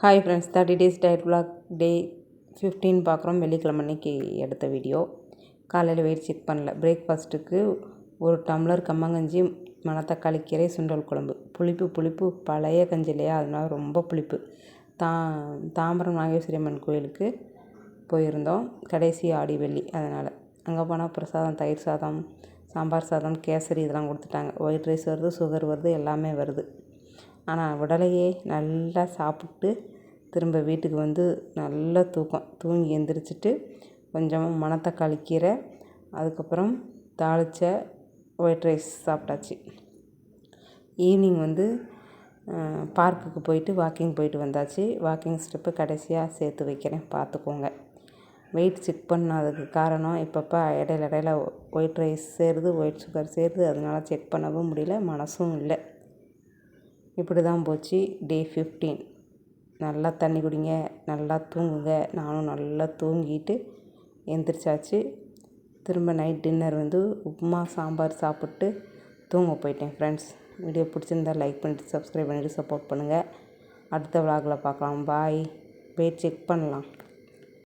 Hi friends, 30 days diet vlog டே 15 பார்க்குறோம். வெள்ளிக்கிழமை அன்னைக்கு எடுத்த வீடியோ. காலையில் வெயிட் செக் பண்ணல. பிரேக்ஃபாஸ்ட்டுக்கு ஒரு டம்ளர் கம்மங்கஞ்சி, மணத்தக்காளி கீரை, சுண்டல் குழம்பு. புளிப்பு பழைய கஞ்சி இல்லையா, அதனால ரொம்ப புளிப்பு. தாம்பரம் நாகேஸ்வரி அம்மன் கோயிலுக்கு போயிருந்தோம். கடைசி ஆடி வெள்ளி, அதனால் அங்கே போனால் பிரசாதம், தயிர் சாதம், சாம்பார் சாதம், கேசரி இதெல்லாம் கொடுத்துட்டாங்க. ஒயிட் ரைஸ் வருது, சுகர் வருது, எல்லாமே வருது. ஆனால் விடலையே. நல்லா சாப்பிட்டு திரும்ப வீட்டுக்கு வந்து நல்ல தூக்கம். தூங்கி எந்திரிச்சிட்டு கொஞ்சமாக மணத்தக்காளி கீரை, அதுக்கப்புறம் தாளித்த ஒயிட் ரைஸ் சாப்பிட்டாச்சு. ஈவினிங் வந்து பார்க்குக்கு போயிட்டு வாக்கிங் போயிட்டு வந்தாச்சு. வாக்கிங் ஸ்டெப்பு கடைசியாக சேர்த்து வைக்கிறேன், பார்த்துக்கோங்க. வெயிட் செக் பண்ணாததுக்கு காரணம் இப்பப்போ இடையில ஒயிட் ரைஸ் சேருது, ஒயிட் சுகர் சேருது. அதனால செக் பண்ணவும் முடியல, மனசும் இல்லை. இப்படி தான் போச்சு டே 15. நல்லா தண்ணி குடிங்க, நல்லா தூங்குங்க. நானும் நல்லா தூங்கிட்டு எந்திரிச்சாச்சு. திரும்ப நைட் டின்னர் வந்து உப்புமா சாம்பார் சாப்பிட்டு தூங்க போயிட்டேன். ஃப்ரெண்ட்ஸ், வீடியோ பிடிச்சிருந்தா லைக் பண்ணிவிட்டு சப்ஸ்கிரைப் பண்ணிவிட்டு சப்போர்ட் பண்ணுங்கள். அடுத்த விலாகில் பார்க்கலாம். பாய். வெயிட் செக் பண்ணலாம்.